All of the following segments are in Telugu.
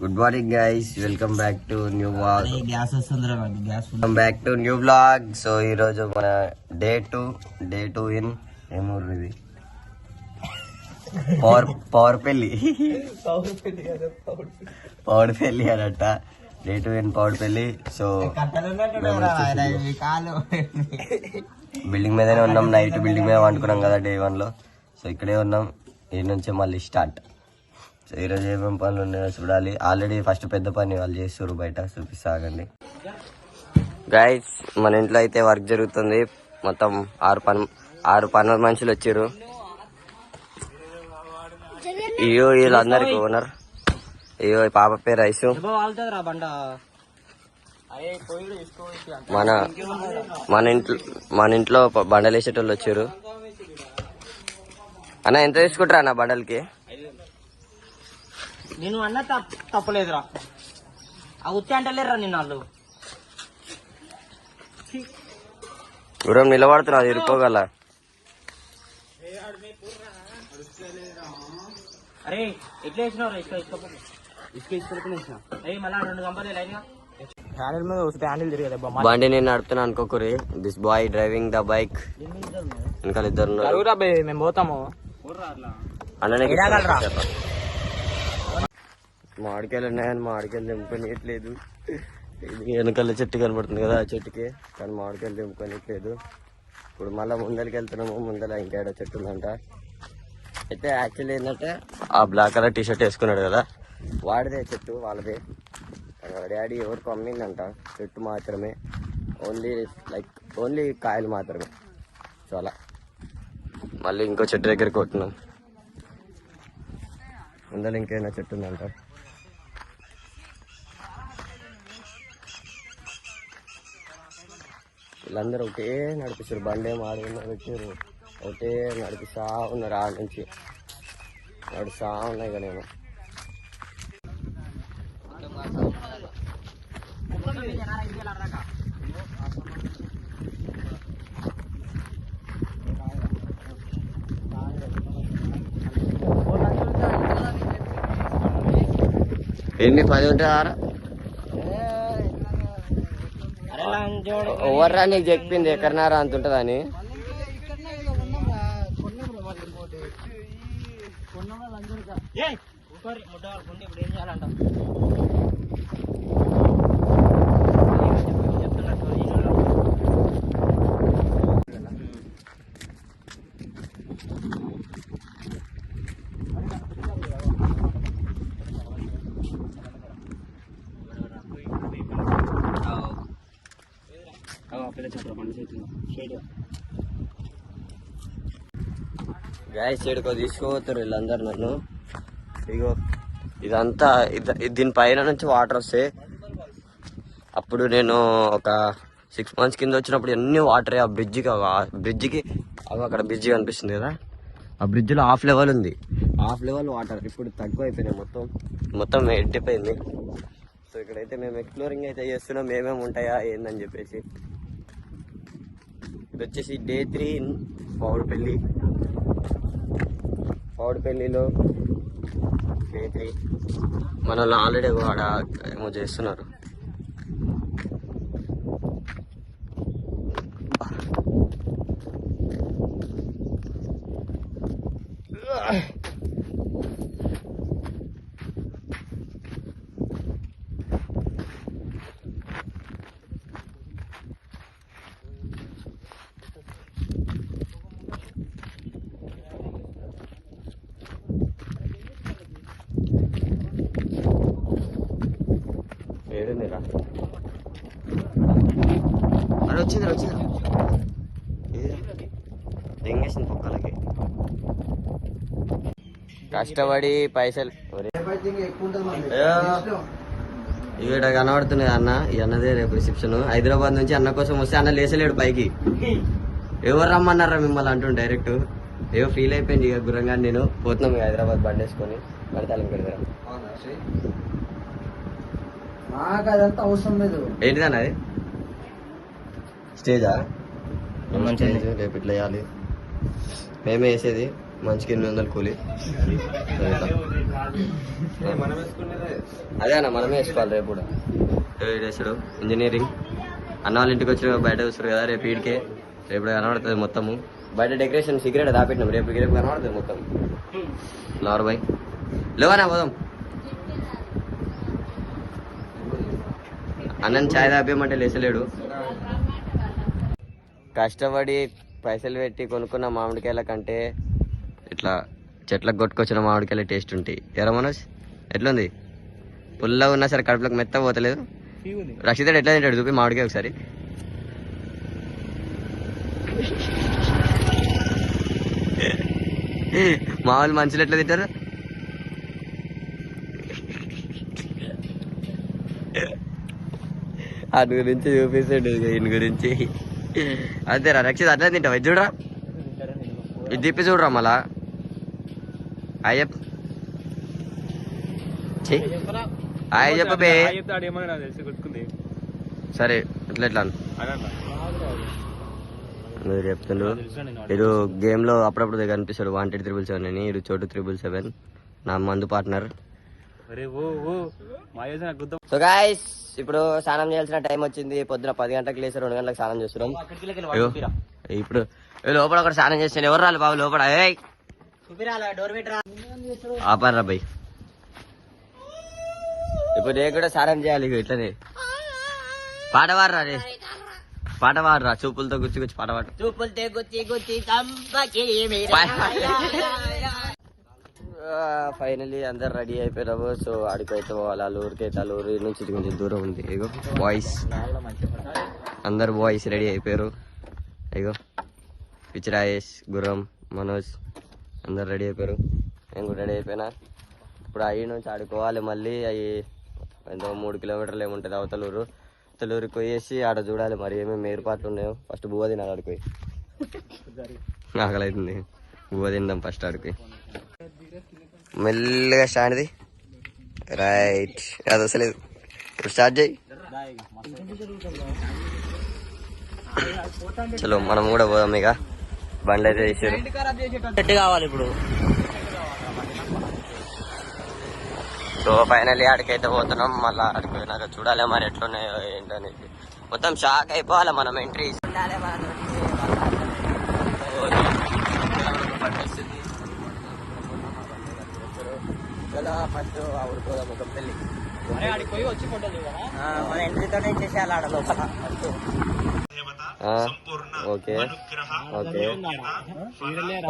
Good morning guys, welcome back to new vlog. Welcome back to new vlog. So ఈరోజు మన డే టూ ఇన్ ఏమూరు ఇది పవర్ పెళ్లి అనట. డే 2 ఇన్ పవర్ పెళ్లి. సో బిల్డింగ్ మీదనే ఉన్నాం. నైట్ బిల్డింగ్ మీద వండుకున్నాం కదా డే 1 లో. సో ఇక్కడే ఉన్నాం. ఈ నుంచి మళ్ళీ స్టార్ట్. సో ఈరోజు ఏమేమి పనులు ఉన్నాయో చూడాలి. ఆల్రెడీ ఫస్ట్ పెద్ద పని వాళ్ళు చేస్తారు బయట, చూపిస్తాగండి గైస్. మన ఇంట్లో అయితే వర్క్ జరుగుతుంది. మొత్తం ఆరు పని మనుషులు వచ్చారు. ఇయో వీళ్ళందరికి ఓనర్. ఇయో పాప పేరు ఐసు. మన ఇంట్లో బండలు వేసేటోళ్ళు వచ్చారు. అన్న ఎంత తీసుకుంటారా అన్న బండలకి? నేను అన్న తప్పలేదురా. ఆ ఉత్తి అంటలేరురా నిన్న వాళ్ళు. దూరం నిలబడుతున్నా, అది ఇరుకోగల. అరే ఎట్లా వేసినావు? మళ్ళా 2 గంపలు లైన్గా హ్యాండిల్ మీద వస్తే హ్యాండిల్ తిరిగదు. బండి నేను నడుపుతున్నా అనుకోకరి. This boy driving the bike. వెనకాల ఇద్దరు మేము పోతాము. అన్ననే మామిడికాయలు ఉన్నాయని మామిడికాయలు తెంపుకొనియట్లేదు. ఇది వెనకాల చెట్టు కనబడుతుంది కదా, ఆ చెట్టుకి. కానీ మామిడికాయలు తెంపుకొనియట్లేదు. ఇప్పుడు మళ్ళీ ముందరికి వెళ్తున్నాము. ముందర ఇంకేడో చెట్టు ఉందంట. అయితే యాక్చువల్లీ ఏంటంటే ఆ బ్లాక్ కలర్ టీ షర్ట్ వేసుకున్నాడు కదా, వాడిదే చెట్టు, వాళ్ళదే. వాళ్ళ డాడీ ఎవరికి అమ్మిందంట చెట్టు మాత్రమే. ఓన్లీ కాయలు మాత్రమే. సో అలా మళ్ళీ ఇంకో చెట్టు దగ్గరికి కొట్టినాం. ముందర ఇంకేమైనా చెట్టు ఉందంట. వీళ్ళందరూ ఒకటే నడిపిస్తారు. బండి ఏమో ఆడుకున్న పెట్టారు. ఒకటే నడిపిస్తా ఉన్నారు. ఆడ నుంచి నడుస్తా ఉన్నాయి కదా. నేను ఎన్ని 10 ఉంటారా? ఎవర్రా నీకు చెప్పింది ఎక్కడన్నారా అంత ఉంటుందని? గ్యాస్ చెడుకో తీసుకోపోతారు వీళ్ళందరూ నన్ను. ఇగో ఇదంతా దీనిపైన నుంచి వాటర్ వస్తాయి. అప్పుడు నేను ఒక 6 months కింద వచ్చినప్పుడు ఎన్ని వాటరే. ఆ బ్రిడ్జికి అక్కడ బ్రిడ్జి కనిపిస్తుంది కదా, ఆ బ్రిడ్జిలో హాఫ్ లెవెల్ ఉంది. హాఫ్ లెవెల్ వాటర్ ఇప్పుడు తక్కువ అయిపోయినాయి. మొత్తం ఎట్టిపోయింది. సో ఇక్కడైతే మేము ఎక్స్ప్లోరింగ్ అయితే చేస్తున్నాం, ఏమేమి ఉంటాయా ఏందని చెప్పేసి. ఇది వచ్చేసి డే 3 ఇన్ పౌడపల్లిలో డే 3. మన వాళ్ళు ఆల్రెడీ ఆడ ఏమో చేస్తున్నారు. అది వచ్చింది దెంగేసింది పొక్కలకి. కష్టపడి పైసలు ఇక్కడ కనబడుతున్నాయి అన్న. ఈ అన్నదే రేపు రిసెప్షన్. హైదరాబాద్ నుంచి అన్న కోసం వస్తే అన్న లేసలేడు పైకి. ఎవరు రమ్మన్నారా మిమ్మల్ని అంటుండే డైరెక్ట్. ఏవో ఫీల్ అయిపోయింది ఇక గురంగా. నేను పోతున్నాం ఇక హైదరాబాద్ బండి వేసుకొని పడతాను. అదంతా అవసరం లేదు. ఏంటిదన్న అది? స్టేజా? స్టేజ్ రేపు ఇట్లా వేయాలి. మేమే వేసేది. మనిషికి 800 కూలి. అదే అన్న మనమే వేసుకోవాలి రేపు కూడా. వేసాడు ఇంజనీరింగ్ అన్న వాళ్ళ ఇంటికి వచ్చి బయట చూస్తారు కదా, రేపు వీడికే రేపు కనబడుతుంది మొత్తము. బయట డెకరేషన్ సీక్రెట్ దాపెట్టినాం, రేపు రేపు కనబడుతుంది మొత్తం. లవర్ బాయ్ లేవనా పోదాం. అన్నని ఛాయ్ తాపేయమంటే లేచలేడు. కష్టపడి పైసలు పెట్టి కొనుక్కున్న మామిడికాయల కంటే ఇట్లా చెట్లకు కొట్టుకొచ్చిన మామిడికాయల టేస్ట్ ఉంటాయి. ఎరా మనోజ్ ఎట్లుంది? పుల్లగా ఉన్నా సరే కడుపులకు మెత్త పోతలేదు. రక్షితుడు ఎట్లా తింటాడు చూపి మామిడికాయ ఒకసారి. మామూలు మనుషులు ఎట్లా తింటారు? అటు గురించి చూపిస్తాడు ఈయన గురించి. అంతేరా రక్షిత్ అట్లా తింటావు? ఇది చూడరా, ఇది తిప్పి చూడరా మళ్ళా. అయ్యప్ప హాయ్ చెప్పే. సరే ఎట్లా ఎట్లా మీరు చెప్తుండ్రు. మీరు గేమ్ లో అప్పుడప్పుడు కనిపిస్తాడు వాంటెడ్ 777 అని. ఇది చోటు 777 నా మందు పార్ట్నర్. సో గాయ్స్ ఇప్పుడు స్నానం చేయాల్సిన టైం వచ్చింది. పొద్దున 10 గంటలకు లేసి 2 గంటలకు స్నానం చేస్తున్నాం. ఇప్పుడు లోపల ఒకటి స్నానం చేస్తాను. ఎవరు రాలి బాబు లోపల? ఆపారా బై. ఇప్పుడు నేను కూడా స్నానం చేయాలి. ఇట్లనే పాట పాడరా రే, పాట పాడరా. చూపులతో గుచ్చి గుచ్చి పాట పాడు. చూపులతో గుచ్చి గుచ్చి ఫైనలీ అందరు రెడీ అయిపోయినాము. సో ఆడికైతే పోవాలి. అల్లూరికి అయితే అల్లూరి నుంచి కొంచెం దూరం ఉంది. ఇగో బాయ్స్ అందరు బాయ్స్ రెడీ అయిపోయారు. ఇగో పిచ్చిరాయేష్, గుర్రం, మనోజ్ అందరు రెడీ అయిపోయారు. నేను కూడా రెడీ అయిపోయినా. ఇప్పుడు అయ్యి నుంచి ఆడుకోవాలి. మళ్ళీ అవి ఎంతో 3 కిలోమీటర్లు ఏముంటుంది అవతలూరు. అవతలూరికి పోయేసి ఆడ చూడాలి మరి ఏమేమి ఏర్పాట్లు ఉన్నాయో. ఫస్ట్ బువ్వ తినాలి ఆడిపోయి. ఆకలి అవుతుంది, బువ్వ తిందాం ఫస్ట్ ఆడిపోయి. మెల్లగా స్టాండ్ది రైట్. అది అసలు ఇప్పుడు స్టార్ట్ చేయి. చలో మనం కూడా పోదాం. ఇక బండ్లు అయితే చేసారు. సెట్ కావాలి ఇప్పుడు. సో ఫైనల్లీ ఆడికైతే పోతున్నాం. మళ్ళీ ఆడికి పోయినాక చూడాలి మరి ఎట్లున్నాయో ఏంటనేది. మొత్తం షాక్ అయిపోవాలి మనం ఎంట్రీ ఉండాలి. ఫస్ట్ ఆవిడపోదాం ఒక పెళ్ళి. మన ఎంట్రీతోనే చేసేయాలి ఆడ లోపల. ఓకే ఓకే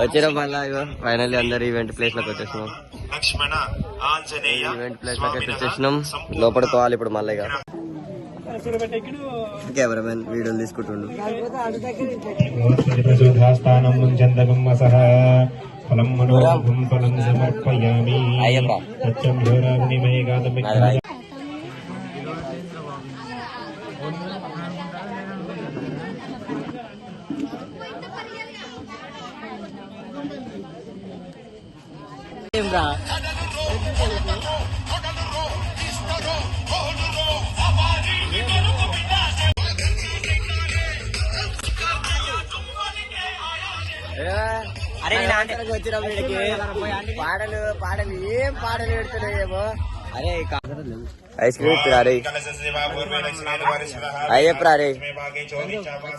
వచ్చినాం. మళ్ళీ ఫైనల్లీ అందరు ఈవెంట్ ప్లేస్ లోకి వచ్చేసినాం. ఈవెంట్ ప్లేస్ లోకి అయితే వచ్చేసినాం. లోపడుకోవాలి ఇప్పుడు మళ్ళీ. ఇక కెమెరామెన్ వీడియోలు తీసుకుంటుండు. అరే వచ్చిన పాటలు పాటలు ఏం పాటలు పెడుతున్నాయేమో. అరే ఐస్ క్రీమ్ ఇస్తున్నా. అరే అయ్యప్పరా, అరే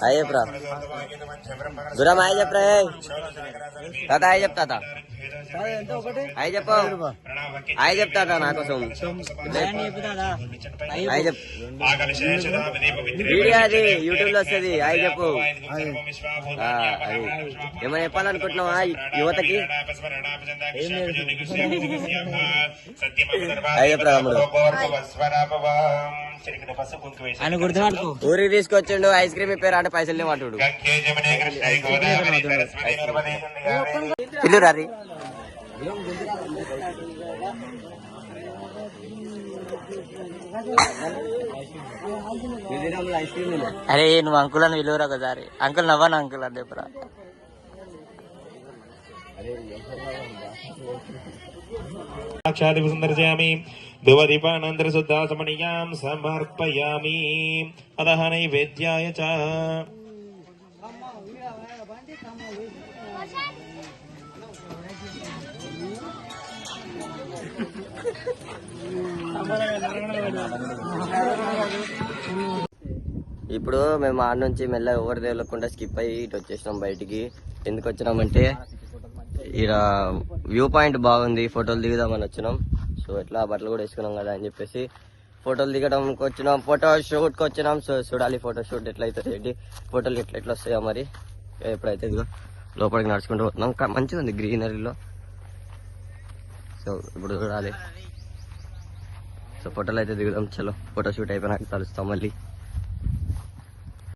అయ్యప్పరా, దూరం అయ్యి చెప్పరా. తాత అయ్యి చెప్తా, అయ్యి చెప్పు, అయ్యి చెప్తా నా కోసం. అయ్యి చెప్పు, వీడియో అది యూట్యూబ్ లో వస్తుంది. అయ్యి చెప్పు. అది ఏమైనా చెప్పాలనుకుంటున్నావా యువతకి? అయ్యి చెప్పరా తమ్ముడు. ఊరికి తీసుకొచ్చిండు, ఐస్ క్రీమ్ ఇప్పారు అంటే పైసలు లేవాడు. ఇల్లు రారి. అరే నువ్వు అంకుల్ అని విలువరా ఒకసారి. అంకుల్ నవ్వాను అంకుల్ అని చెప్పరా. సాక్షాదిపుందర్శయామి ధ్రువదీపానంతర శుద్ధాసమణీయాం సమర్పయామి అదహ నైవేద్యాయ చ. ఇప్పుడు మేము ఆడ నుంచి మెల్లగా ఎవరు తేలకుండా స్కిప్ అయ్యి ఇటు వచ్చేసినాం బయటికి. ఎందుకు వచ్చినామంటే ఇక్కడ వ్యూ పాయింట్ బాగుంది, ఫోటోలు దిగుదామని వచ్చినాం. సో ఎట్లా బట్టలు కూడా వేసుకున్నాం కదా అని చెప్పేసి ఫోటోలు దిగడానికి వచ్చినాం, ఫోటో షూట్కి వచ్చినాం. సో చూడాలి ఫోటో షూట్ ఎట్లా అవుతుంది ఏంటి, ఫోటోలు ఎట్లా వస్తాయో మరి. ఎప్పుడైతే ఇదిగో లోపలికి నడుచుకుంటూ పోతున్నాం. మంచిగా ఉంది గ్రీనరీలో. సో ఇప్పుడు చూడాలి. సో ఫోటోలు అయితే దిగుదాం. చలో ఫోటో షూట్ అయిపోయినాక కలుస్తాం మళ్ళీ.